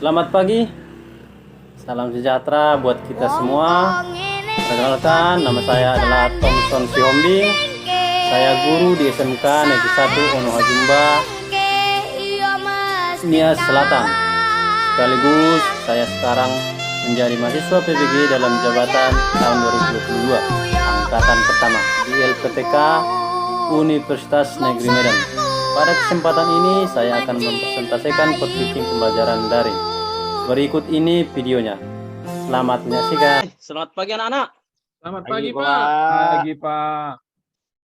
Selamat pagi, salam sejahtera buat kita semua. Perkenalkan, nama saya adalah Thomson Sihombing. Saya guru di SMK Negeri 1 Ono Hajumba, Nias Selatan. Sekaligus saya sekarang menjadi mahasiswa PBG dalam jabatan tahun 2022, angkatan pertama di LPTK Universitas Negeri Medan. Pada kesempatan ini saya akan mempresentasikan pertemuan pembelajaran daring. Berikut ini videonya. Selamat menyaksikan. Selamat pagi anak-anak. Selamat pagi, Pak. Pagi, Pak.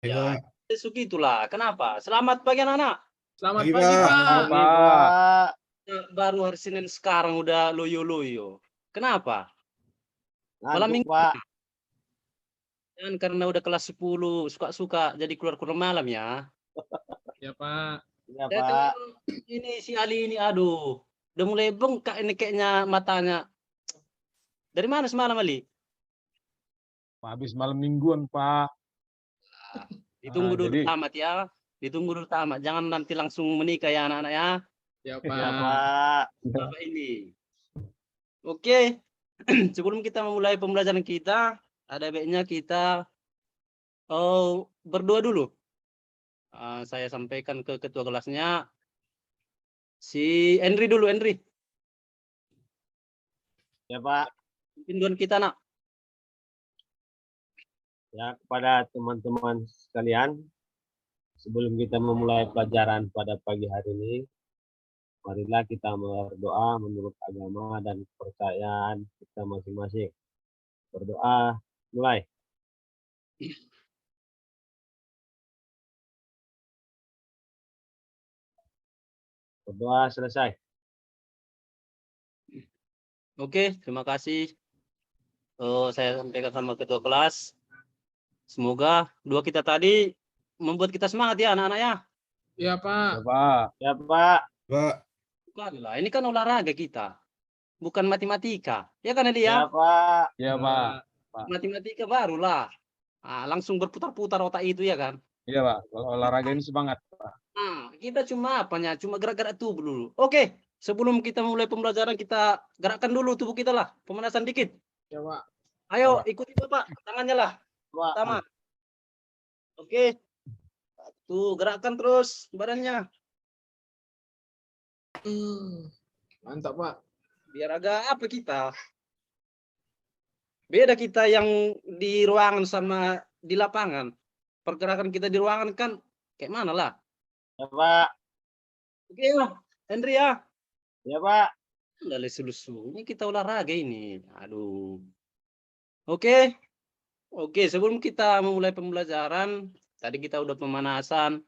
Ya, itulah. Kenapa? Selamat pagi anak-anak. Selamat Pagi, pagi, Pak. Pak. Pak. Baru hari Senin sekarang udah loyo-loyo. Kenapa? Malam Ngantuk, minggu. Pak. Dan karena udah kelas 10, suka-suka jadi keluar-keluar malam ya. Ya, Pak. Ya, Saya Pak. tengok ini si Ali ini, aduh. Udah mulai bengkak ini kayaknya matanya. Dari mana semalam Ali? Habis malam mingguan, Pak. Ditunggu dulu jadi- tamat ya. Ditunggu dulu tamat. Jangan nanti langsung menikah ya anak-anak ya. Ya, Ya, Pak. Pak. Apa ini? Oke. Sebelum kita memulai pembelajaran kita, ada baiknya kita berdoa dulu. Saya sampaikan ke ketua kelasnya. Si Henry dulu, Henry. Ya, Pak. Pimpin doa kita, nak. Ya, kepada teman-teman sekalian, sebelum kita memulai pelajaran pada pagi hari ini, marilah kita berdoa menurut agama dan kepercayaan kita masing-masing. Berdoa, mulai. Berdoa selesai. Oke, terima kasih. Saya sampaikan sama ketua kelas. Semoga doa kita tadi membuat kita semangat ya anak-anak ya. Ya, Pak. Pak. Ya, Pak. Bukan lah, ini kan olahraga kita. Bukan matematika. Ya kan Eli Ya, ya? Pak. Ya, Pak. Matematika barulah. Langsung berputar-putar otak itu ya kan. Iya, Pak. Kalau olahraga ini semangat, Pak. Kita cuma apanya? Cuma gerak-gerak tubuh dulu. Oke, sebelum kita mulai pembelajaran kita gerakkan dulu tubuh kita lah. Pemanasan dikit. Ya, Pak. Ayo ikuti Bapak, tangannya lah. Pak. Pertama. Oke. Tuh, gerakkan terus badannya. Mantap, Pak. Biar agak apa kita. Beda kita yang di ruangan sama di lapangan. Pergerakan kita di ruangan kan kayak mana lah. Ya, Pak. Oke ya, Henry ya. Ya, Pak. Udah lesu-lesu. Ini kita olahraga ini. Aduh. Oke. Oke, sebelum kita memulai pembelajaran, tadi kita udah pemanasan.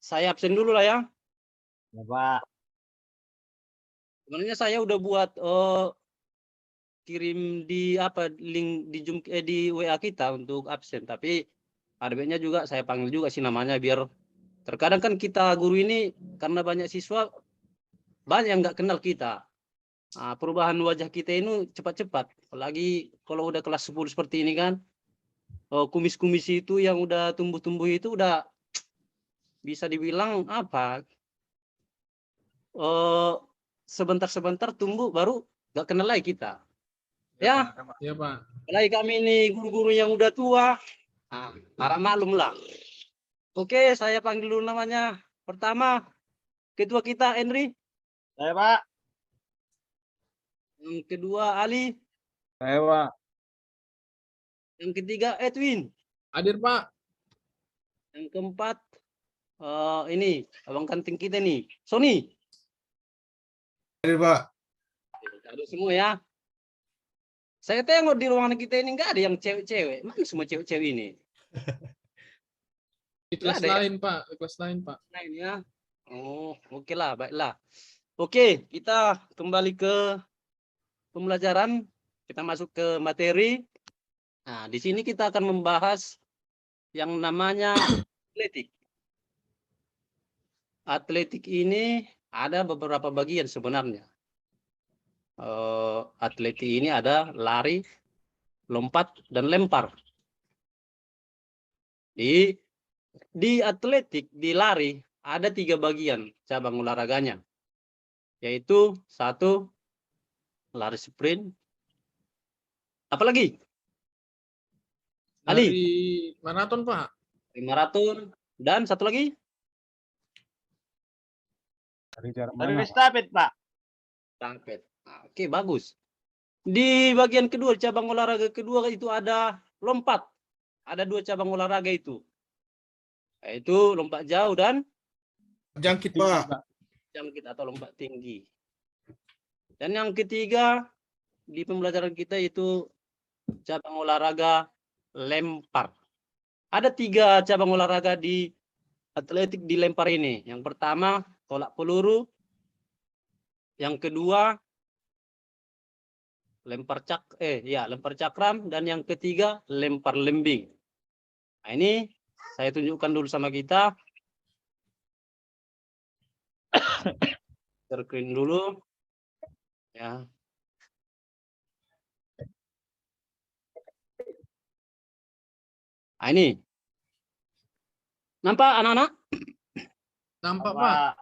Saya absen dulu lah ya. Ya, Pak. Sebenarnya saya udah buat kirim di link di WA kita untuk absen, tapi ada baiknya juga saya panggil juga sih namanya biar terkadang kan kita guru ini karena banyak siswa banyak yang nggak kenal kita. Perubahan wajah kita ini cepat-cepat, apalagi kalau udah kelas 10 seperti ini kan. Kumis-kumis itu yang udah tumbuh-tumbuh itu udah bisa dibilang apa? Sebentar-sebentar tumbuh baru nggak kenal lagi kita. Ya, Ya, Pak. apalagi kami ini guru-guru yang udah tua, harap maklum lah. Oke, saya panggil dulu namanya. Pertama, ketua kita Henry. Saya, Pak. Yang kedua Ali. Saya, Pak. Yang ketiga Edwin. Hadir, Pak. Yang keempat, ini abang kanting kita nih, Sony. Hadir, Pak. Ada semua ya. Saya tengok di ruangan kita ini nggak ada yang cewek-cewek. Mana semua cewek-cewek ini? Di kelas Ada ya? lain, Pak. Di kelas lain, Pak. Nah ini ya. Oh, oke lah, baiklah. Oke, kita kembali ke pembelajaran. Kita masuk ke materi. Nah, di sini kita akan membahas yang namanya atletik. Atletik ini ada beberapa bagian sebenarnya. Atletik ini ada lari, lompat, dan lempar. Di atletik, di lari, ada 3 bagian cabang olahraganya. yaitu 1 lari sprint. Apalagi? Ali, Dari maraton, Pak. maraton, dan satu lagi? Dari estafet, Pak. Estafet. Nah, oke, bagus. Di bagian kedua, cabang olahraga kedua itu ada lompat. Ada 2 cabang olahraga itu. Yaitu lompat jauh dan Jangkit, Pak. jangkit atau lompat tinggi. Dan yang ketiga di pembelajaran kita itu cabang olahraga lempar. Ada 3 cabang olahraga di atletik di lempar ini. Yang pertama tolak peluru, yang kedua lempar cakram, dan yang ketiga lempar lembing. Nah, ini saya tunjukkan dulu sama kita. Screen dulu ya. Nah, ini nampak anak-anak? Nampak, Pak.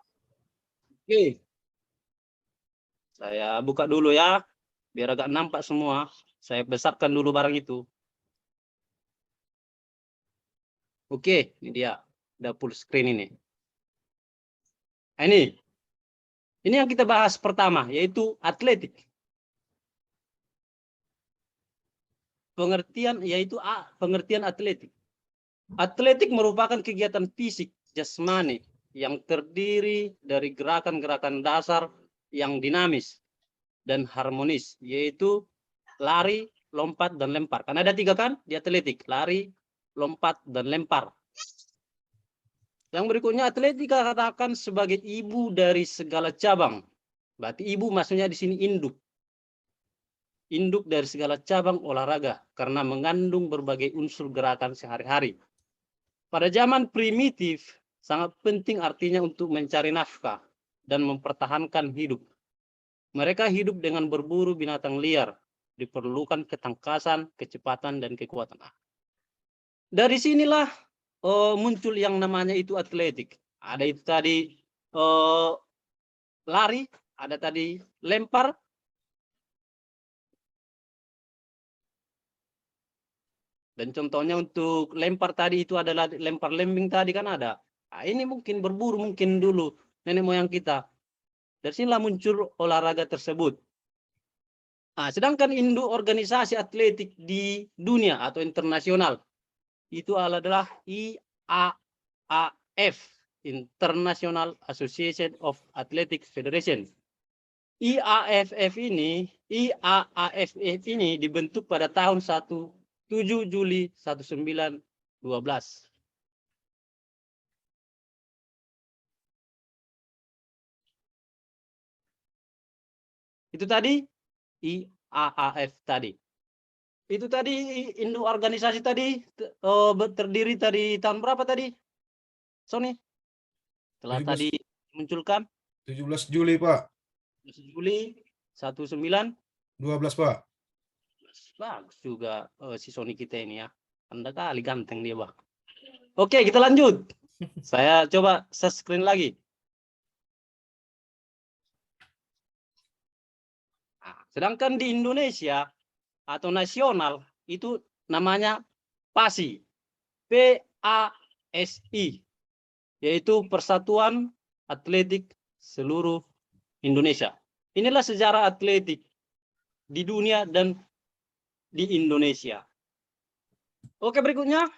Oke, saya buka dulu ya biar agak nampak semua. Saya besarkan dulu barang itu. Oke, ini dia udah full screen ini. Nah, ini yang kita bahas pertama, yaitu atletik. Pengertian yaitu pengertian atletik. Atletik merupakan kegiatan fisik jasmani yang terdiri dari gerakan-gerakan dasar yang dinamis dan harmonis, yaitu lari, lompat, dan lempar. Karena ada 3 kan di atletik, lari, lompat, dan lempar. Yang berikutnya, atletik dikatakan sebagai ibu dari segala cabang. Berarti ibu maksudnya di sini induk. Induk dari segala cabang olahraga karena mengandung berbagai unsur gerakan sehari-hari. Pada zaman primitif, sangat penting artinya untuk mencari nafkah dan mempertahankan hidup. Mereka hidup dengan berburu binatang liar, diperlukan ketangkasan, kecepatan, dan kekuatan. Dari sinilah muncul yang namanya itu atletik. Ada itu tadi lari, ada tadi lempar, dan contohnya untuk lempar tadi itu adalah lempar lembing tadi kan ada. Nah, ini mungkin berburu mungkin dulu nenek moyang kita. Dari sinilah muncul olahraga tersebut. Nah, sedangkan induk organisasi atletik di dunia atau internasional itu adalah IAAF, International Association of Athletics Federation. IAAF ini dibentuk pada tahun 7 Juli 1912. Itu tadi IAAF tadi. Itu tadi induk organisasi tadi terdiri tadi tahun berapa tadi? Sony? Setelah 17. tadi munculkan 17 Juli, Pak. Juli 1912, 12, Pak. bagus juga si Sony kita ini ya. Anda kali ganteng dia, Bang. Oke, kita lanjut. Saya coba share screen lagi. Nah, sedangkan di Indonesia atau nasional itu namanya PASI. PASI. Yaitu Persatuan Atletik Seluruh Indonesia. Inilah sejarah atletik di dunia dan di Indonesia. Oke, berikutnya.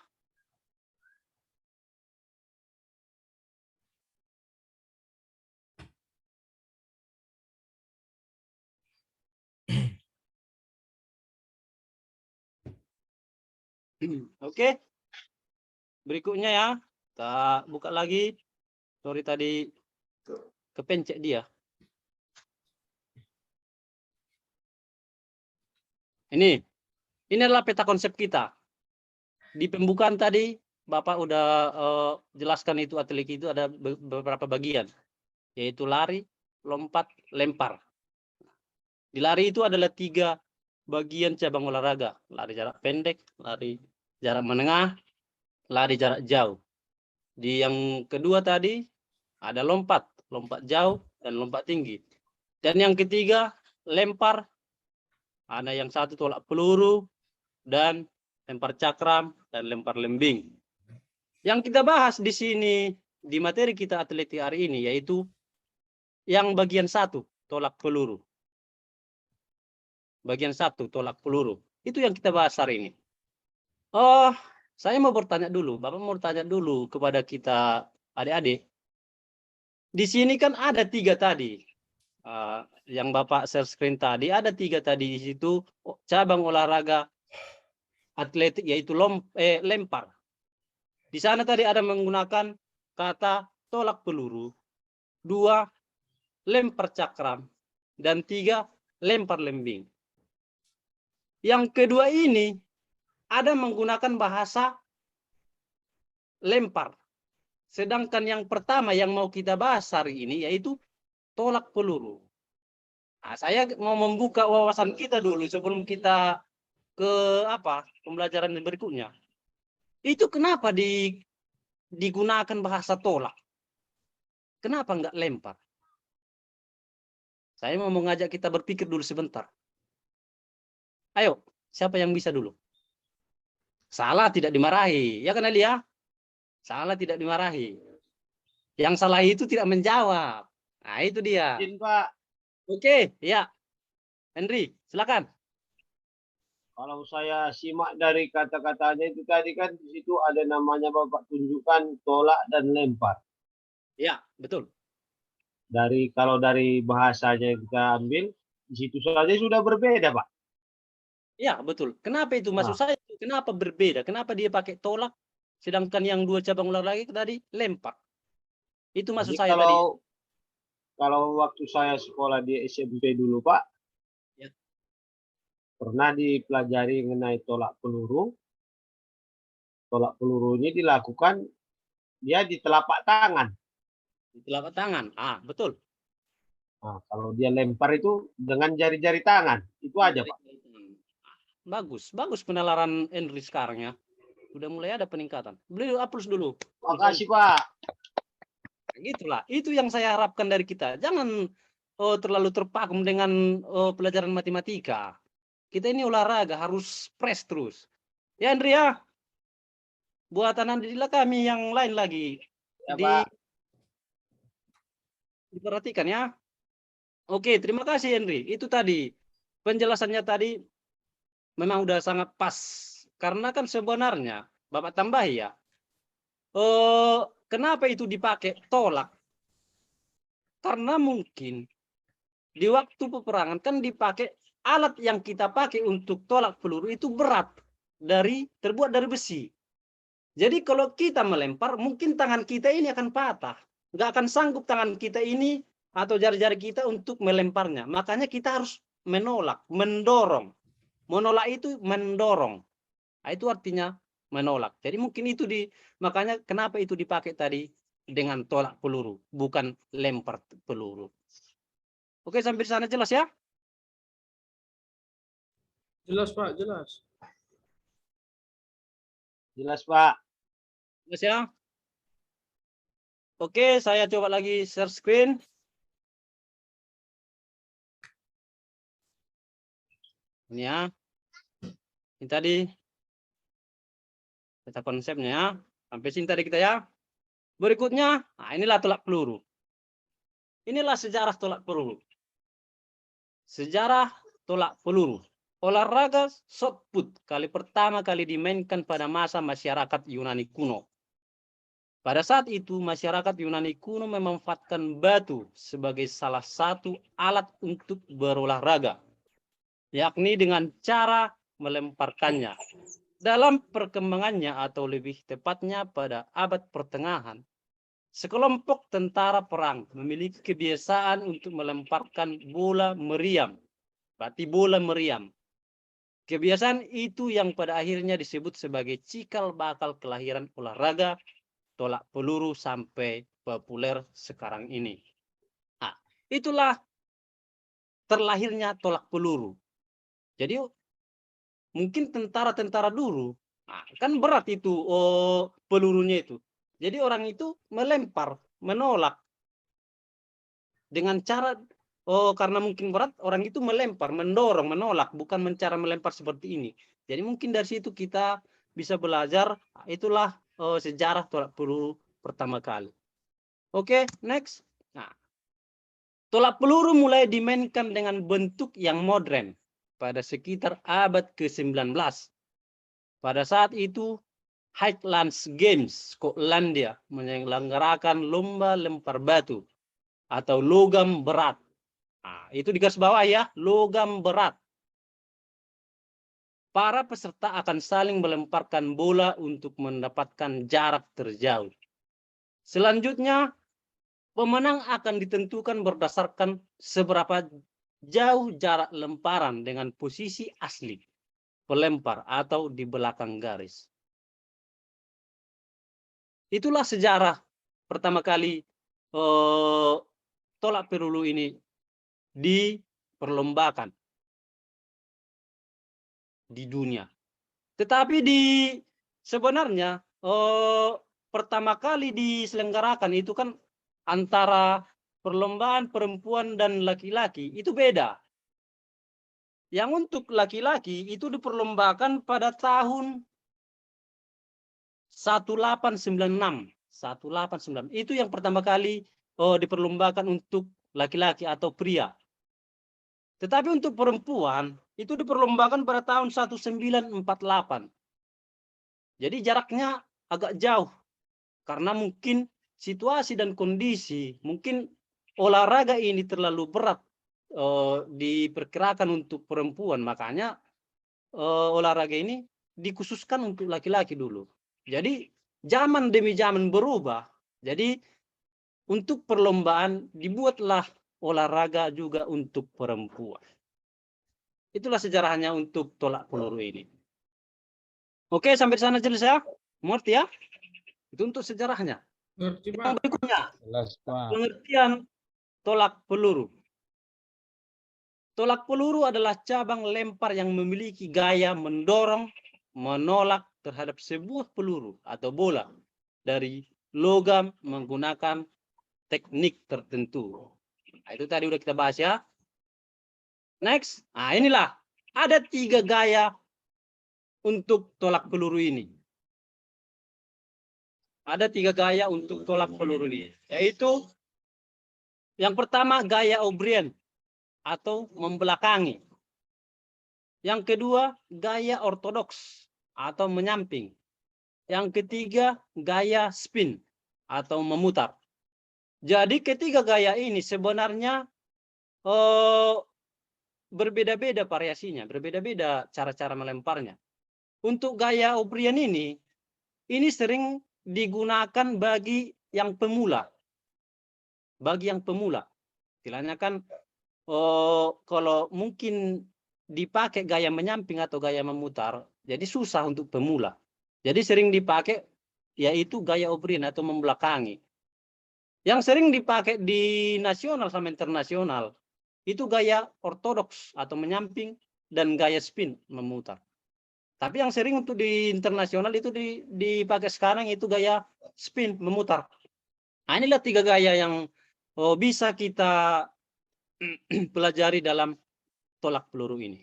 Oke. Berikutnya ya. Kita buka lagi. Sorry tadi kepencet dia. Ini adalah peta konsep kita. Di pembukaan tadi Bapak udah jelaskan itu atletik itu ada beberapa bagian, yaitu lari, lompat, lempar. Di lari itu adalah 3 bagian cabang olahraga: lari jarak pendek, lari jarak menengah, lari jarak jauh. Di yang kedua tadi ada lompat jauh dan lompat tinggi. Dan yang ketiga, lempar. Ada yang satu tolak peluru, dan lempar cakram, dan lempar lembing. Yang kita bahas di sini, di materi kita atletik hari ini, yaitu yang bagian satu, tolak peluru. Bagian satu, tolak peluru. Itu yang kita bahas hari ini. Oh, saya mau bertanya dulu, Bapak mau bertanya dulu kepada kita adik-adik. Di sini kan ada 3 tadi. Yang Bapak share screen tadi, ada 3 tadi di situ cabang olahraga atletik, yaitu lempar. Di sana tadi ada menggunakan kata tolak peluru, 2 lempar cakram, dan 3 lempar lembing. Yang kedua ini ada menggunakan bahasa lempar. Sedangkan yang pertama yang mau kita bahas hari ini yaitu tolak peluru. Nah, saya mau membuka wawasan kita dulu sebelum kita ke pembelajaran berikutnya. Itu kenapa digunakan bahasa tolak? Kenapa enggak lempar? Saya mau mengajak kita berpikir dulu sebentar. Ayo, siapa yang bisa dulu? Salah tidak dimarahi, ya kan Alia? Salah tidak dimarahi. Yang salah itu tidak menjawab. Nah, itu dia. Izin, Pak. Oke, ya. Henry, silakan. Kalau saya simak dari kata-katanya itu tadi kan di situ ada namanya Bapak tunjukkan tolak dan lempar. Ya, betul. Kalau dari bahasanya kita ambil, di situ saja sudah berbeda, Pak. Ya, betul. Kenapa itu? Maksud saya, kenapa berbeda? Kenapa dia pakai tolak, sedangkan yang 2 cabang olahraga tadi lempar? Itu maksud Jadi saya tadi. kalau waktu saya sekolah di SMP dulu, Pak, Ya. pernah dipelajari mengenai tolak peluru. Tolak peluru ini dilakukan dia di telapak tangan. Di telapak tangan. Betul. Nah, kalau dia lempar itu dengan jari-jari tangan. Itu aja, Pak. Bagus penalaran Henry sekarang ya. Sudah mulai ada peningkatan. Beli hapus dulu. Makasih, Pak. Gitulah. Itu yang saya harapkan dari kita. Jangan terlalu terpaku dengan pelajaran matematika. Kita ini olahraga harus press terus. Ya Henry ya. Buatan Andila kami yang lain lagi. Ya, Pak. Diperhatikan ya. Oke, terima kasih Henry. Itu tadi penjelasannya tadi memang udah sangat pas. Karena kan sebenarnya Bapak tambahi ya. Kenapa itu dipakai tolak? Karena mungkin di waktu peperangan kan dipakai alat yang kita pakai untuk tolak peluru itu berat, terbuat dari besi. Jadi kalau kita melempar, mungkin tangan kita ini akan patah. Nggak akan sanggup tangan kita ini atau jari-jari kita untuk melemparnya. Makanya kita harus menolak, mendorong. Menolak itu mendorong. Nah, itu artinya menolak. Jadi mungkin itu makanya kenapa itu dipakai tadi dengan tolak peluru, bukan lempar peluru. Oke, sampai di sana jelas ya? Jelas, Pak, jelas. Jelas, Pak. Jelas ya? Oke, saya coba lagi share screen. Ini ya. Ini tadi kita konsepnya ya. Sampai sini tadi kita ya. Berikutnya, inilah tolak peluru. Inilah sejarah tolak peluru. Sejarah tolak peluru. Olahraga shot put pertama kali dimainkan pada masa masyarakat Yunani kuno. Pada saat itu, masyarakat Yunani kuno memanfaatkan batu sebagai salah satu alat untuk berolahraga, yakni dengan cara melemparkannya. Dalam perkembangannya atau lebih tepatnya pada abad pertengahan, sekelompok tentara perang memiliki kebiasaan untuk melemparkan bola meriam. Berarti bola meriam. Kebiasaan itu yang pada akhirnya disebut sebagai cikal bakal kelahiran olahraga tolak peluru sampai populer sekarang ini. Nah, itulah terlahirnya tolak peluru. Jadi mungkin tentara-tentara dulu, kan berat itu pelurunya itu. Jadi orang itu melempar, menolak dengan cara karena mungkin berat, orang itu melempar, mendorong, menolak, bukan cara melempar seperti ini. Jadi mungkin dari situ kita bisa belajar, itulah sejarah tolak peluru pertama kali. Oke, next. Nah, tolak peluru mulai dimainkan dengan bentuk yang modern pada sekitar abad ke-19. Pada saat itu, Highlands Games, Skotlandia, menyelenggarakan lomba lempar batu atau logam berat. Nah, itu di garis bawah ya, logam berat. Para peserta akan saling melemparkan bola untuk mendapatkan jarak terjauh. Selanjutnya, pemenang akan ditentukan berdasarkan seberapa jauh jarak lemparan dengan posisi asli pelempar atau di belakang garis. Itulah sejarah pertama kali tolak peluru ini diperlombakan di dunia. Tetapi sebenarnya pertama kali diselenggarakan itu kan antara perlombaan perempuan dan laki-laki itu beda. Yang untuk laki-laki itu diperlombakan pada tahun 1896. 1896. Itu yang pertama kali diperlombakan untuk laki-laki atau pria. Tetapi untuk perempuan itu diperlombakan pada tahun 1948. Jadi jaraknya agak jauh. Karena mungkin situasi dan kondisi, mungkin olahraga ini terlalu berat diperkirakan untuk perempuan. Makanya olahraga ini dikhususkan untuk laki-laki dulu. Jadi zaman demi zaman berubah. Jadi untuk perlombaan dibuatlah olahraga juga untuk perempuan. Itulah sejarahnya untuk tolak peluru ini. Oke, sampai sana jelas ya? Mengerti ya? Itu untuk sejarahnya. Ngerti, Yang Pak. berikutnya, Jelas, Pak. pengertian tolak peluru. Tolak peluru adalah cabang lempar yang memiliki gaya mendorong, menolak terhadap sebuah peluru atau bola dari logam menggunakan teknik tertentu. Nah, itu tadi udah kita bahas ya. Next, nah inilah ada 3 gaya untuk tolak peluru ini. Ada 3 gaya untuk tolak peluru ini, yaitu yang pertama gaya O'Brien atau membelakangi. Yang kedua gaya ortodoks atau menyamping. Yang ketiga gaya spin atau memutar. Jadi ketiga gaya ini sebenarnya berbeda-beda variasinya, berbeda-beda cara-cara melemparnya. Untuk gaya O'Brien ini sering digunakan bagi yang pemula. Bagi yang pemula. Istilahnya kan kalau mungkin dipakai gaya menyamping atau gaya memutar, jadi susah untuk pemula. Jadi sering dipakai yaitu gaya O'Brien atau membelakangi. Yang sering dipakai di nasional sama internasional itu gaya ortodoks atau menyamping dan gaya spin memutar. Tapi yang sering untuk di internasional itu dipakai sekarang itu gaya spin memutar. Nah, inilah 3 gaya yang bisa kita pelajari dalam tolak peluru ini.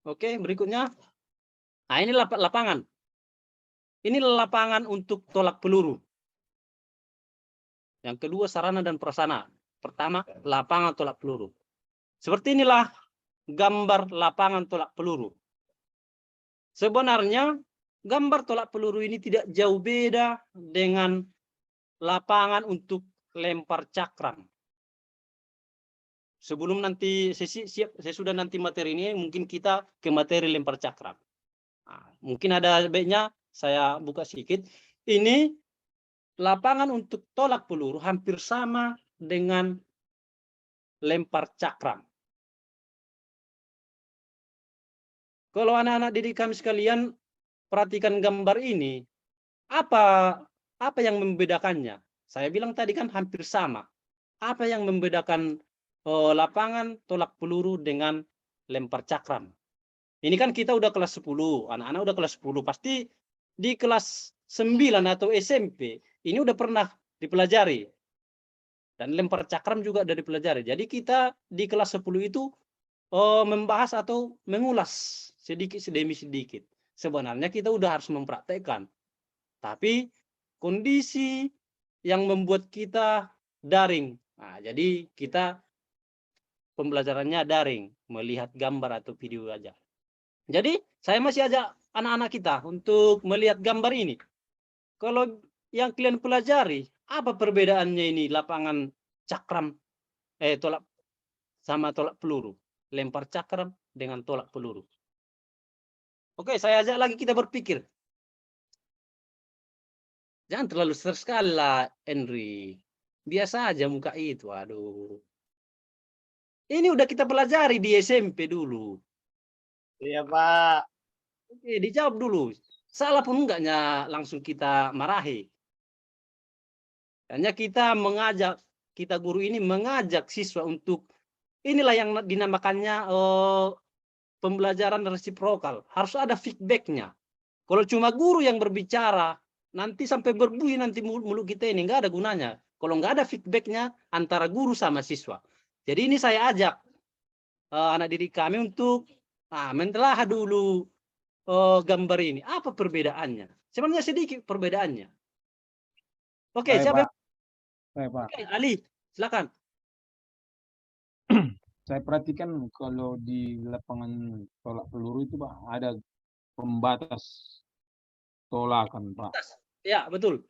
Oke, berikutnya. Nah, ini lapangan. Ini lapangan untuk tolak peluru. Yang kedua sarana dan prasarana. Pertama, lapangan tolak peluru. Seperti inilah gambar lapangan tolak peluru. Sebenarnya gambar tolak peluru ini tidak jauh beda dengan lapangan untuk lempar cakram. Sebelum nanti sesudah nanti materi ini mungkin kita ke materi lempar cakram. Nah, mungkin ada baiknya saya buka sedikit. Ini lapangan untuk tolak peluru hampir sama dengan lempar cakram. Kalau anak-anak didik kami sekalian perhatikan gambar ini, apa yang membedakannya? Saya bilang tadi kan hampir sama. Apa yang membedakan lapangan tolak peluru dengan lempar cakram? Ini kan kita udah kelas 10, anak-anak udah kelas 10, pasti di kelas 9 atau SMP ini udah pernah dipelajari. Dan lempar cakram juga dari pelajari. Jadi kita di kelas 10 itu membahas atau mengulas sedikit demi sedikit. Sebenarnya kita udah harus mempraktekkan. Tapi kondisi yang membuat kita daring. Nah, jadi kita pembelajarannya daring, melihat gambar atau video aja. Jadi saya masih ajak anak-anak kita untuk melihat gambar ini. Kalau yang kalian pelajari, apa perbedaannya ini lapangan cakram, tolak sama tolak peluru, lempar cakram dengan tolak peluru. Oke, saya ajak lagi kita berpikir. Jangan terlalu stres sekali lah, Henry. Biasa aja muka itu, aduh. Ini udah kita pelajari di SMP dulu. Iya, Pak. Oke, dijawab dulu. Salah pun enggaknya langsung kita marahi. Hanya kita mengajak, kita guru ini mengajak siswa untuk, inilah yang dinamakannya pembelajaran resiprokal. Harus ada feedbacknya. Kalau cuma guru yang berbicara, nanti sampai berbunyi nanti mulut kita ini, nggak ada gunanya. Kalau nggak ada feedbacknya antara guru sama siswa. Jadi ini saya ajak anak didik kami untuk mentelaah dulu gambar ini. Apa perbedaannya? Sebenarnya sedikit perbedaannya. Oke, siapa? Saya, Pak. Oke, Ali, silakan. Saya perhatikan kalau di lapangan tolak peluru itu, Pak, ada pembatas tolakan, Pak. Ya, betul.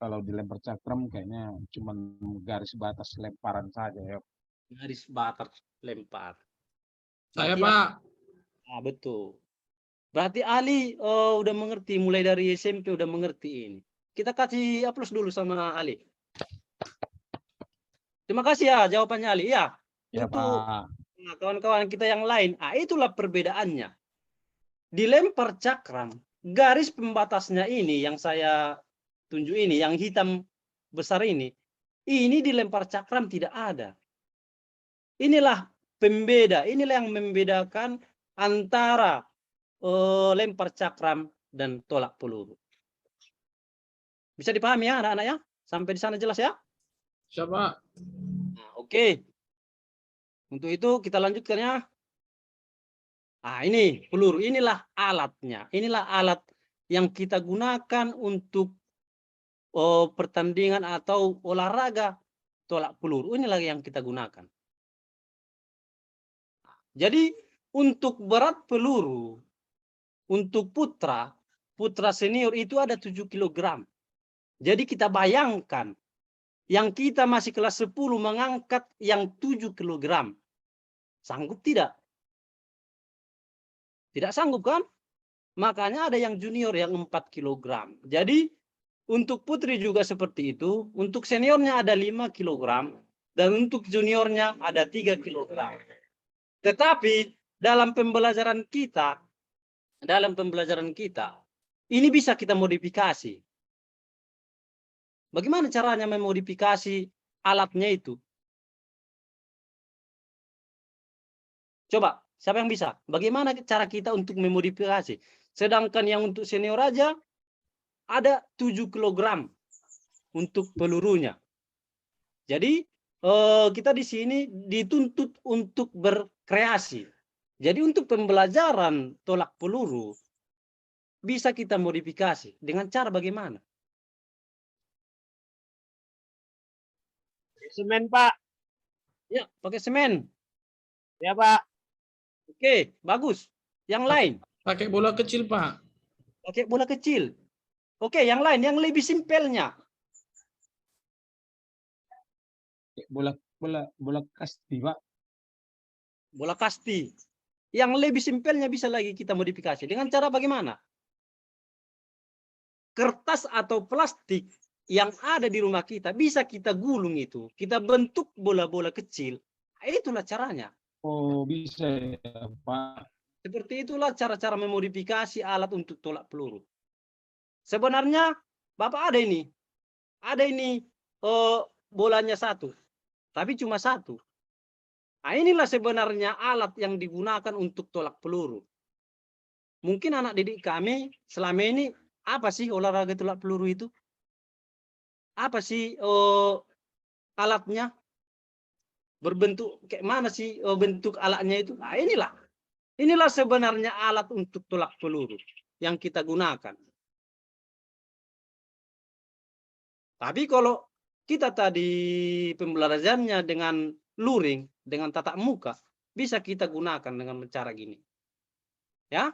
Kalau dilempar cakram kayaknya cuma garis batas lemparan saja ya. Garis batas lempar. Saya, Berarti- Pak. Betul. Berarti Ali udah mengerti, mulai dari SMP udah mengerti ini. Kita kasih aplaus dulu sama Ali. Terima kasih ya jawabannya Ali. Ya, Ya, untuk Pak. kawan-kawan kita yang lain, itulah perbedaannya. Dilempar cakram, garis pembatasnya ini yang saya tunjuk ini, yang hitam besar ini dilempar cakram tidak ada. Inilah pembeda, inilah yang membedakan antara lempar cakram dan tolak peluru. Bisa dipahami ya anak-anak ya? Sampai di sana jelas ya? Siapa? Nah, oke. Untuk itu kita lanjutkan ya. Ini peluru, inilah alatnya. Inilah alat yang kita gunakan untuk pertandingan atau olahraga tolak peluru. Inilah yang kita gunakan. Jadi untuk berat peluru, untuk putra senior itu ada 7 kg. Jadi kita bayangkan, yang kita masih kelas 10 mengangkat yang 7 kg. Sanggup tidak? Tidak sanggup kan? Makanya ada yang junior yang 4 kg. Jadi untuk putri juga seperti itu. Untuk seniornya ada 5 kg. Dan untuk juniornya ada 3 kg. Tetapi dalam pembelajaran kita, ini bisa kita modifikasi. Bagaimana caranya memodifikasi alatnya itu? Coba, siapa yang bisa? Bagaimana cara kita untuk memodifikasi? Sedangkan yang untuk senior aja ada 7 kg untuk pelurunya. Jadi kita di sini dituntut untuk berkreasi. Jadi untuk pembelajaran tolak peluru bisa kita modifikasi dengan cara bagaimana? Semen, Pak. Ya, pakai semen. Ya, Pak. Oke, bagus. Yang lain, Pakai bola kecil, Pak. pakai bola kecil. Oke, yang lain, yang lebih simpelnya. Bola kasti, Pak. Bola kasti. Yang lebih simpelnya bisa lagi kita modifikasi. Dengan cara bagaimana? Kertas atau plastik yang ada di rumah kita bisa kita gulung itu. Kita bentuk bola-bola kecil. Itulah caranya. Oh, bisa ya, Pak. Seperti itulah cara-cara memodifikasi alat untuk tolak peluru. Sebenarnya Bapak ada ini. Ada ini bolanya satu. Tapi cuma satu. Nah, inilah sebenarnya alat yang digunakan untuk tolak peluru. Mungkin anak didik kami selama ini apa sih olahraga tolak peluru itu? apa sih alatnya? Berbentuk kayak mana sih bentuk alatnya itu? Nah, inilah sebenarnya alat untuk tolak peluru yang kita gunakan. Tapi kalau kita tadi pembelajarannya dengan luring, dengan tatap muka, bisa kita gunakan dengan cara gini. Ya?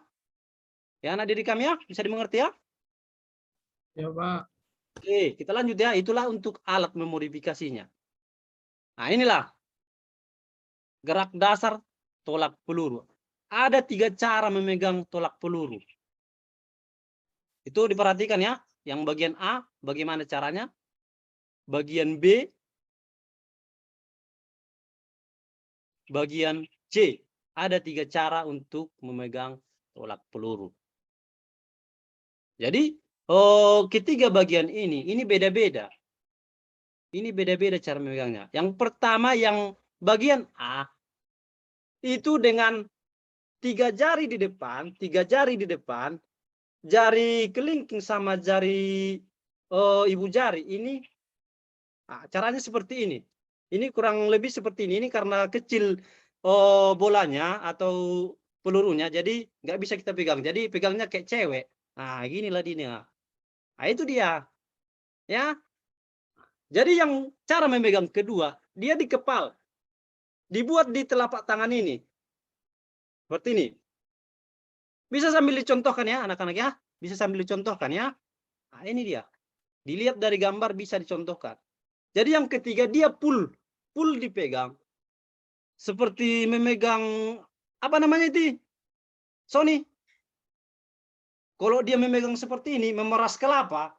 Ya, anak didik kami ya, bisa dimengerti ya? Ya, Pak. Oke, kita lanjut ya. Itulah untuk alat memodifikasinya. Nah, inilah gerak dasar tolak peluru. Ada 3 cara memegang tolak peluru. Itu diperhatikan ya. Yang bagian A, bagaimana caranya? Bagian B, bagian C. Ada 3 cara untuk memegang tolak peluru. Jadi, ketiga bagian ini beda-beda. Ini beda-beda cara memegangnya. Yang pertama, yang bagian A, itu dengan 3 jari di depan, 3 jari di depan, jari kelingking sama jari ibu jari ini, caranya seperti ini. Ini kurang lebih seperti ini. Ini karena kecil bolanya atau pelurunya, jadi nggak bisa kita pegang. Jadi pegangnya kayak cewek. Nah, ginilah dia. Nah, itu dia. Ya. Jadi yang cara memegang kedua, dia di kepal. Dibuat di telapak tangan ini. Seperti ini. Bisa sambil dicontohkan ya anak-anak ya. Bisa sambil dicontohkan ya. Nah, ini dia. Dilihat dari gambar bisa dicontohkan. Jadi yang ketiga dia pull dipegang. Seperti memegang apa namanya itu? Sony. Kalau dia memegang seperti ini, memeras kelapa.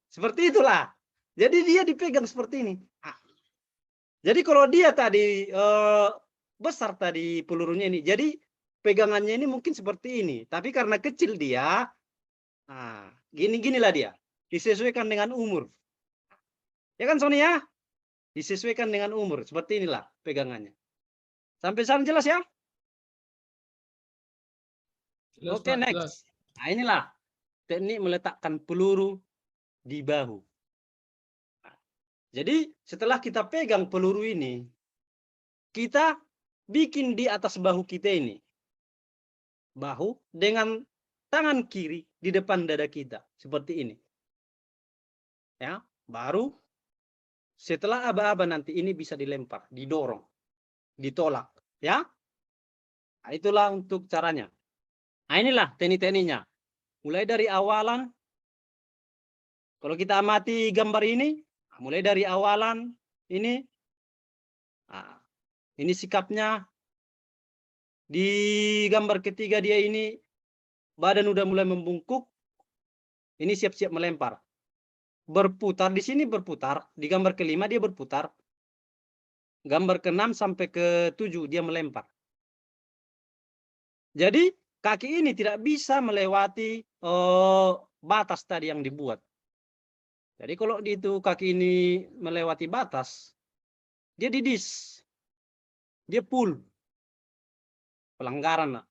Seperti itulah. Jadi dia dipegang seperti ini. Jadi kalau dia tadi besar tadi pelurunya ini, jadi pegangannya ini mungkin seperti ini. Tapi karena kecil dia, ginilah dia. Disesuaikan dengan umur. Ya kan Sony ya? Disesuaikan dengan umur. Seperti inilah pegangannya. Sampai sana jelas ya? Jelas, Oke, Pak, next. jelas. Nah, inilah teknik meletakkan peluru di bahu. Jadi setelah kita pegang peluru ini, kita bikin di atas bahu kita ini. Bahu dengan tangan kiri di depan dada kita. Seperti ini. Ya, baru setelah aba-aba nanti ini bisa dilempar, didorong, ditolak. Ya, nah, itulah untuk caranya. Nah, inilah teknik-tekniknya. Mulai dari awalan, kalau kita amati gambar ini, mulai dari awalan ini, ini sikapnya. Di gambar ketiga dia ini badan udah mulai membungkuk, ini siap-siap melempar. Berputar di sini berputar, di gambar kelima dia berputar. Gambar ke-6 sampai ke-7 dia melempar. Jadi kaki ini tidak bisa melewati batas tadi yang dibuat. Jadi kalau itu kaki ini melewati batas, dia didis. Dia pull. Pelanggaran lah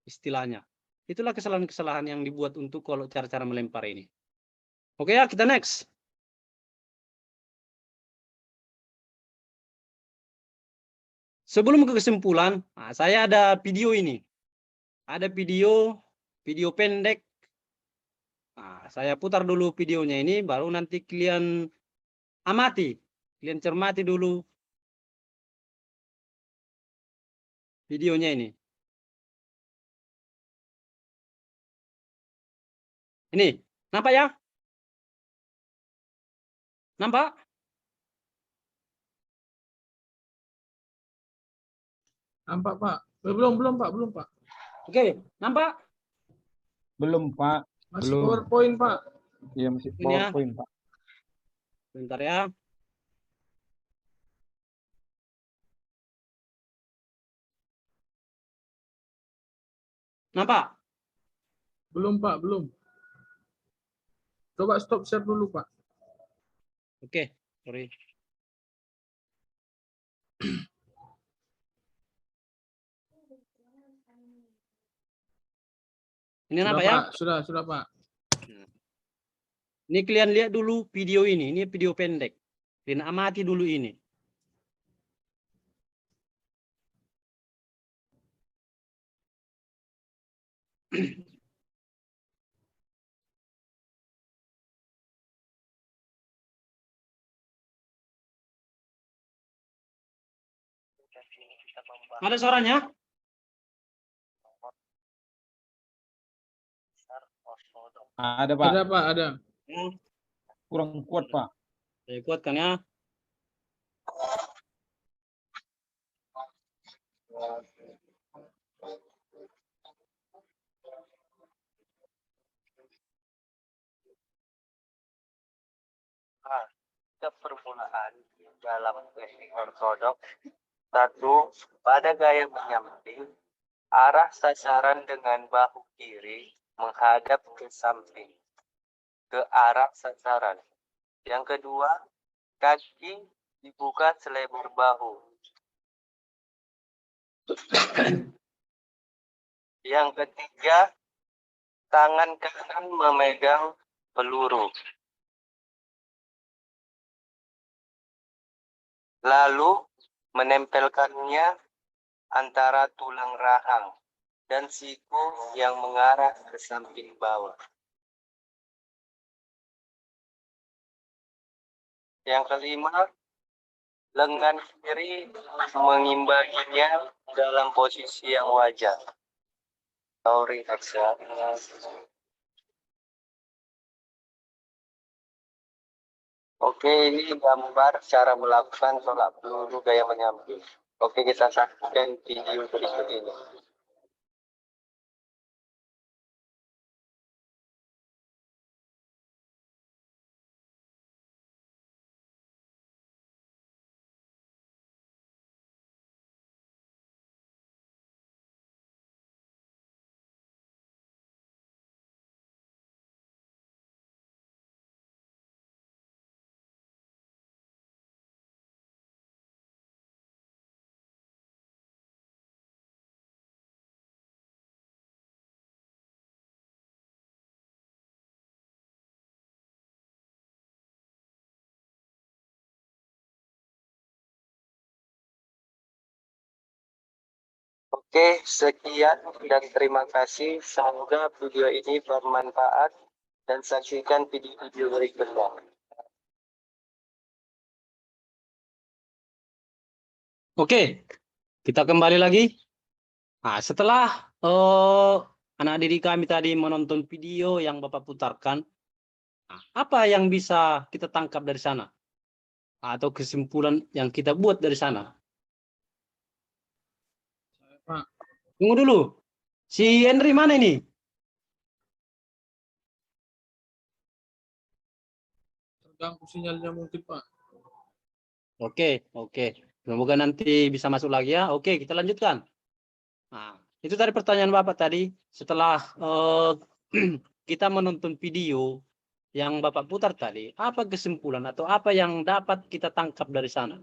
istilahnya. Itulah kesalahan-kesalahan yang dibuat untuk kalau cara-cara melempar ini. Oke ya, kita next. Sebelum ke kesimpulan, saya ada video ini. Ada video pendek. Saya putar dulu videonya ini, baru nanti kalian amati. Kalian cermati dulu videonya ini. Ini, nampak ya? Nampak? Nampak, Pak. Belum, Pak. Belum, Pak. Oke, nampak? Belum, Pak. Masih Belum. PowerPoint, Pak. Iya, masih Ini ya. PowerPoint, Pak. Bentar ya. Nampak? Belum, Pak. Belum. Coba stop share dulu, Pak. Oke, sorry. Ini Sudah, nampak ya? Pak. Sudah, Pak. Ini kalian lihat dulu video ini video pendek. Kalian amati dulu ini. Ada suaranya? Ada Pak, Ada Pak, ada. kurang kuat Pak. Saya kuatkan ya. Permulaan dalam teknik ortodoks. Satu, pada gaya menyamping, arah sasaran dengan bahu kiri menghadap ke samping, ke arah sasaran. Yang kedua, kaki dibuka selebar bahu. Yang ketiga, tangan kanan memegang peluru. Lalu menempelkannya antara tulang rahang dan siku yang mengarah ke samping bawah. Yang kelima, lengan kiri mengimbanginya dalam posisi yang wajar. Sorry, Aksa. Oke, ini gambar cara melakukan tolak peluru gaya menyamping. Oke, kita saksikan video berikut ini. Oke, sekian dan terima kasih. Semoga video ini bermanfaat dan saksikan video-video berikutnya. Oke, kita kembali lagi. Nah, setelah anak didik kami tadi menonton video yang Bapak putarkan, nah, apa yang bisa kita tangkap dari sana? Atau kesimpulan yang kita buat dari sana? Pak. Tunggu dulu. Si Henry mana ini? Terganggu sinyalnya mungkin Pak. Oke. Semoga nanti bisa masuk lagi ya. Oke, kita lanjutkan. Nah, itu tadi pertanyaan Bapak tadi. Setelah kita menonton video yang Bapak putar tadi, apa kesimpulan atau apa yang dapat kita tangkap dari sana?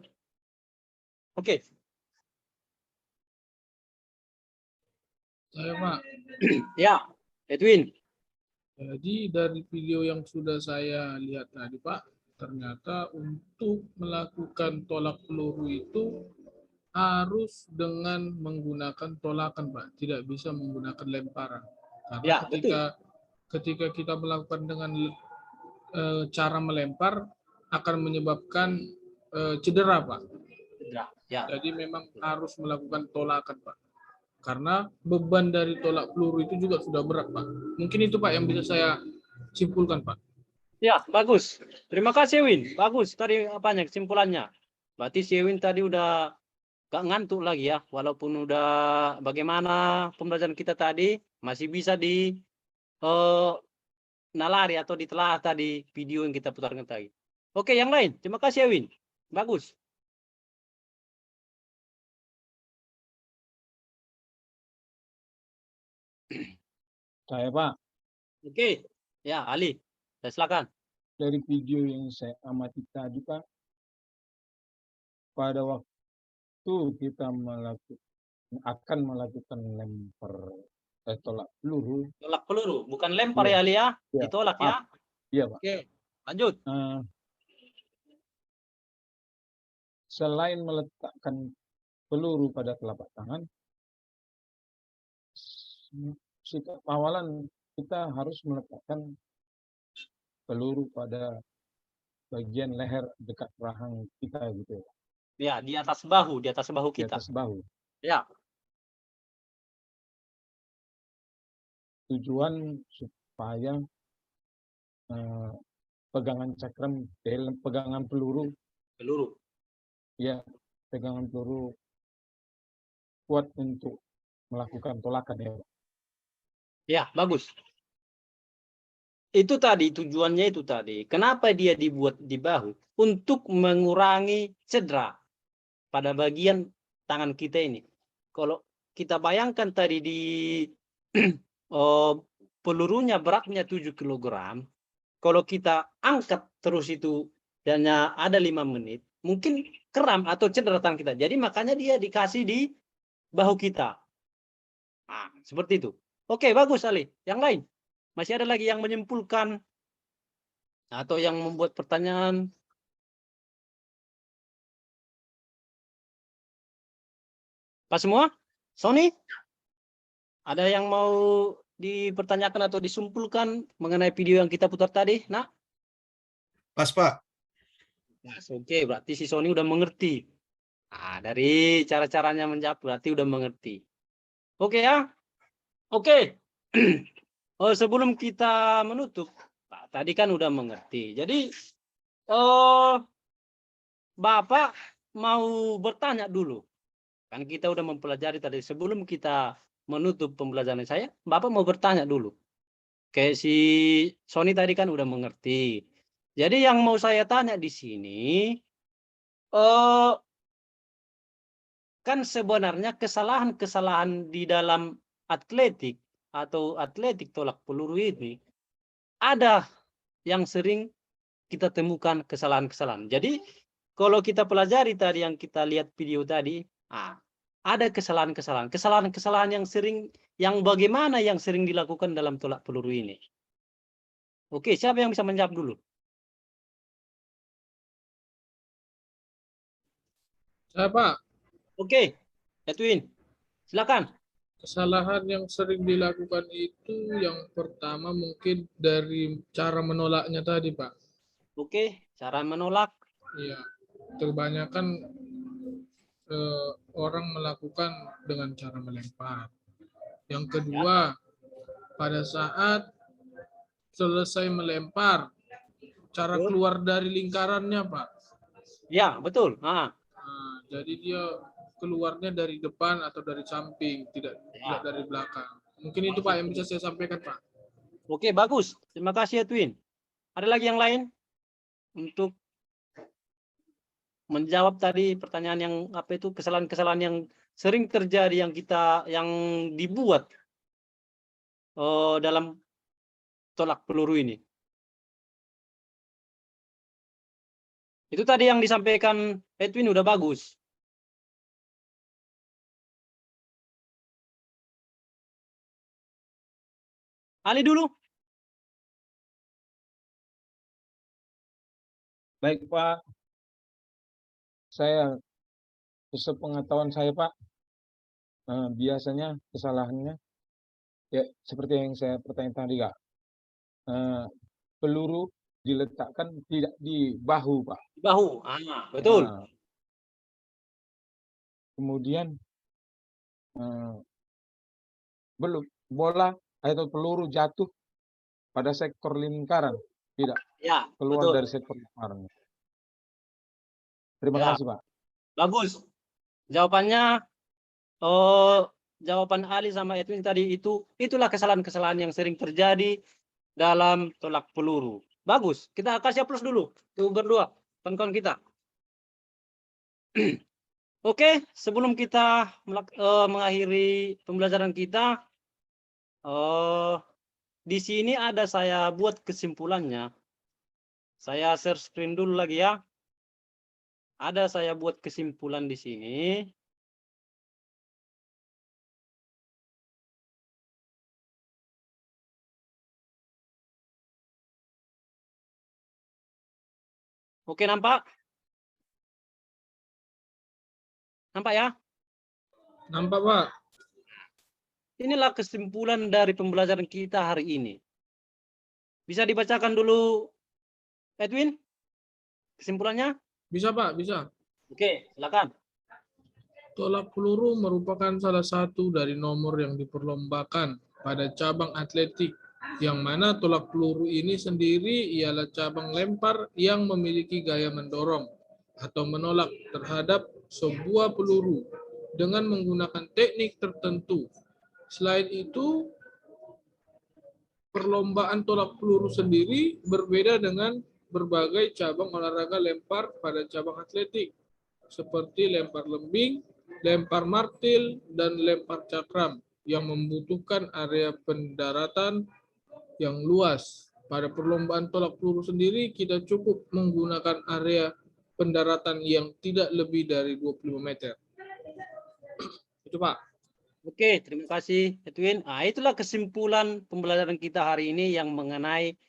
Oke. Saya Pak. Ya, Edwin. Jadi dari video yang sudah saya lihat tadi Pak, ternyata untuk melakukan tolak peluru itu harus dengan menggunakan tolakan Pak, tidak bisa menggunakan lemparan. Karena Ya, ketika kita melakukan dengan cara melempar akan menyebabkan cedera Pak. Ya. Jadi memang harus melakukan tolakan Pak. Karena beban dari tolak peluru itu juga sudah berat Pak. Mungkin itu Pak yang bisa saya simpulkan Pak. Ya, bagus. Terima kasih, Win. Bagus tadi apanya kesimpulannya. Berarti si Win tadi udah gak ngantuk lagi ya. Walaupun udah bagaimana pembelajaran kita tadi, masih bisa di nalari atau ditelah tadi video yang kita putarkan tadi. Oke, yang lain. Terima kasih, Win. Bagus. Saya Pak, Oke. Ya, Ali. Silakan. dari video yang saya amati tadi Pak, pada waktu kita akan melakukan lempar tolak peluru. Tolak peluru, bukan lempar Iya. ya, Ali ya. Iya. Ditolak ya. Iya Pak. Oke. Lanjut. Eh, selain meletakkan peluru pada telapak tangan, sikap awalan kita harus meletakkan peluru pada bagian leher dekat rahang kita gitu, Ya, di atas bahu di kita. atas bahu. Ya, Tujuan supaya pegangan cakram, pegangan peluru, peluru. ya pegangan peluru kuat untuk melakukan tolakan ya. Ya, bagus. Itu tadi tujuannya itu tadi. Kenapa dia dibuat di bahu? Untuk mengurangi cedera pada bagian tangan kita ini. Kalau kita bayangkan tadi di pelurunya beratnya 7 kg, kalau kita angkat terus itu dan ada 5 menit, mungkin kram atau cedera tangan kita. Jadi makanya dia dikasih di bahu kita. Nah, seperti itu. Oke, bagus Ali. Yang lain? Masih ada lagi yang menyimpulkan atau yang membuat pertanyaan? Pas semua? Sony? Ada yang mau dipertanyakan atau disimpulkan mengenai video yang kita putar tadi? Nah, Pas, Pak. oke, berarti si Sony udah mengerti. Nah, dari cara-caranya menjawab berarti udah mengerti. Oke ya? Oke. Oh, sebelum kita menutup, Pak, tadi kan udah mengerti. Jadi, Bapak mau bertanya dulu. Kan kita udah mempelajari tadi. Sebelum kita menutup pembelajaran saya, Bapak mau bertanya dulu. Kayak si Sony tadi kan udah mengerti. Jadi yang mau saya tanya di sini, kan sebenarnya kesalahan-kesalahan di dalam atletik atau atletik tolak peluru ini ada yang sering kita temukan kesalahan-kesalahan. Jadi kalau kita pelajari tadi yang kita lihat video tadi, ada kesalahan-kesalahan. Kesalahan-kesalahan yang sering, yang bagaimana yang sering dilakukan dalam tolak peluru ini. Oke, siapa yang bisa menjawab dulu? Saya Pak, Oke, Edwin, silakan. kesalahan yang sering dilakukan itu yang pertama mungkin dari cara menolaknya tadi Pak. Oke, cara menolak. Iya, kebanyakan orang melakukan dengan cara melempar. Yang kedua, pada saat selesai melempar, cara Betul. keluar dari lingkarannya Pak. Ya, betul. Nah, jadi dia keluarnya dari depan atau dari samping, tidak dari belakang. Mungkin itu Pak yang bisa saya sampaikan Pak. Oke, bagus. Terima kasih Edwin. Ada lagi yang lain untuk menjawab tadi pertanyaan yang apa itu kesalahan-kesalahan yang sering terjadi yang dibuat dalam tolak peluru ini. Itu tadi yang disampaikan Edwin udah bagus. Ali dulu. Baik Pak, saya sepengetahuan saya Pak, biasanya kesalahannya ya seperti yang saya pertanyakan tadi Kak, peluru diletakkan tidak di bahu Pak. Bahu. Betul. Kemudian belum bola atau peluru jatuh pada sektor lingkaran, tidak Ya, keluar betul. dari sektor lingkaran. Terima Ya. kasih Pak. Bagus. Jawabannya jawaban Ali sama Edwin tadi itulah kesalahan-kesalahan yang sering terjadi dalam tolak peluru. Bagus. Kita kasih plus dulu. Tuh berdua, kawan-kawan kita. Oke, sebelum kita mengakhiri pembelajaran kita, di sini ada saya buat kesimpulannya. Saya share screen dulu lagi ya. Ada saya buat kesimpulan di sini. Oke, nampak? Nampak ya? Nampak, Pak? Inilah kesimpulan dari pembelajaran kita hari ini. Bisa dibacakan dulu, Edwin? Kesimpulannya? Bisa, Pak, bisa. Oke, silakan. Tolak peluru merupakan salah satu dari nomor yang diperlombakan pada cabang atletik, yang mana tolak peluru ini sendiri ialah cabang lempar yang memiliki gaya mendorong atau menolak terhadap sebuah peluru dengan menggunakan teknik tertentu. Selain itu, perlombaan tolak peluru sendiri berbeda dengan berbagai cabang olahraga lempar pada cabang atletik, seperti lempar lembing, lempar martil, dan lempar cakram yang membutuhkan area pendaratan yang luas. Pada perlombaan tolak peluru sendiri, kita cukup menggunakan area pendaratan yang tidak lebih dari 25 meter. Itu, Pak. Oke, terima kasih, Edwin. Itulah kesimpulan pembelajaran kita hari ini yang mengenai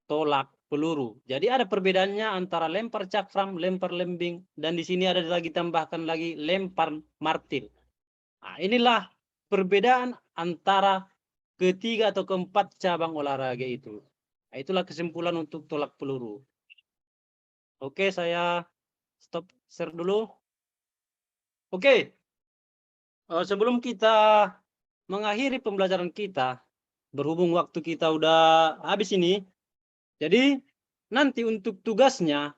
tolak peluru. Jadi ada perbedaannya antara lempar cakram, lempar lembing, dan di sini ada lagi tambahkan lagi lempar martil. Inilah perbedaan antara ketiga atau keempat cabang olahraga itu. Itulah kesimpulan untuk tolak peluru. Oke, saya stop share dulu. Oke. Sebelum kita mengakhiri pembelajaran kita, berhubung waktu kita udah habis ini, jadi nanti untuk tugasnya,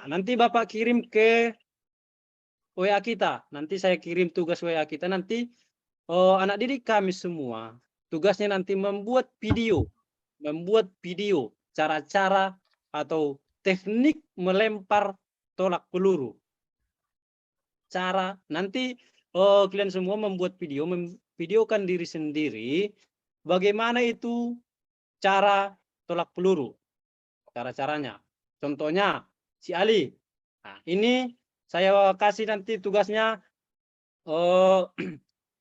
nanti Bapak kirim ke WA kita. Nanti saya kirim tugas WA kita. Nanti anak didik kami semua, tugasnya nanti membuat video cara-cara atau teknik melempar tolak peluru. Cara nanti kalian semua membuat video, memvideokan diri sendiri bagaimana itu cara tolak peluru, cara-caranya. Contohnya si Ali. Ini saya kasih nanti tugasnya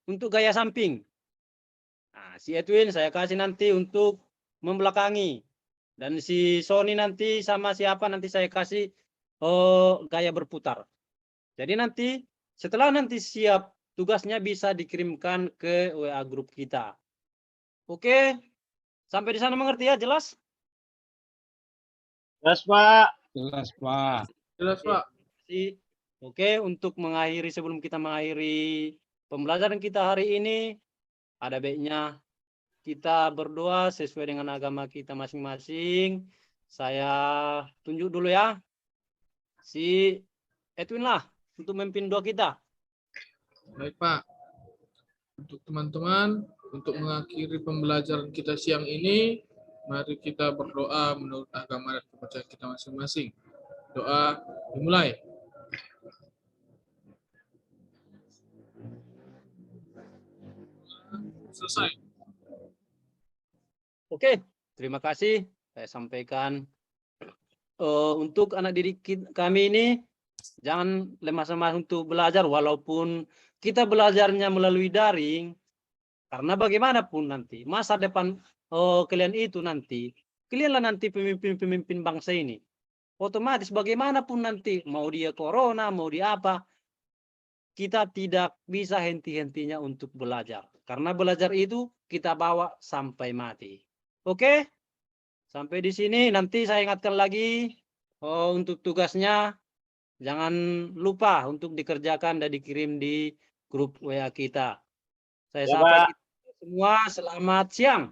untuk gaya samping. Si Edwin saya kasih nanti untuk membelakangi, dan si Sony nanti sama siapa nanti saya kasih gaya berputar. Jadi nanti setelah nanti siap, tugasnya bisa dikirimkan ke WA grup kita. Oke, sampai di sana mengerti ya, jelas? Jelas, Pak. Jelas, Pak. Jelas, Pak. Oke, untuk mengakhiri, sebelum kita mengakhiri pembelajaran kita hari ini, ada baiknya kita berdoa sesuai dengan agama kita masing-masing. Saya tunjuk dulu ya, si Edwin lah untuk memimpin doa kita. Baik, Pak. Untuk teman-teman, untuk mengakhiri pembelajaran kita siang ini, mari kita berdoa menurut agama dan kepercayaan kita masing-masing. Doa dimulai. Selesai. Oke, terima kasih. Saya sampaikan untuk anak didik kami ini, jangan lemah semangat untuk belajar, walaupun kita belajarnya melalui daring, karena bagaimanapun nanti masa depan kalian itu nanti, kalianlah nanti pemimpin-pemimpin bangsa ini. Otomatis bagaimanapun nanti, mau dia corona, mau dia apa, kita tidak bisa henti-hentinya untuk belajar. Karena belajar itu kita bawa sampai mati. Oke? Sampai di sini, nanti saya ingatkan lagi untuk tugasnya. Jangan lupa untuk dikerjakan dan dikirim di grup WA kita. Saya Ya, sapa Pak. kita semua, selamat siang.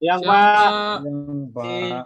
Siang, Siang, Pak. Pak. Pak.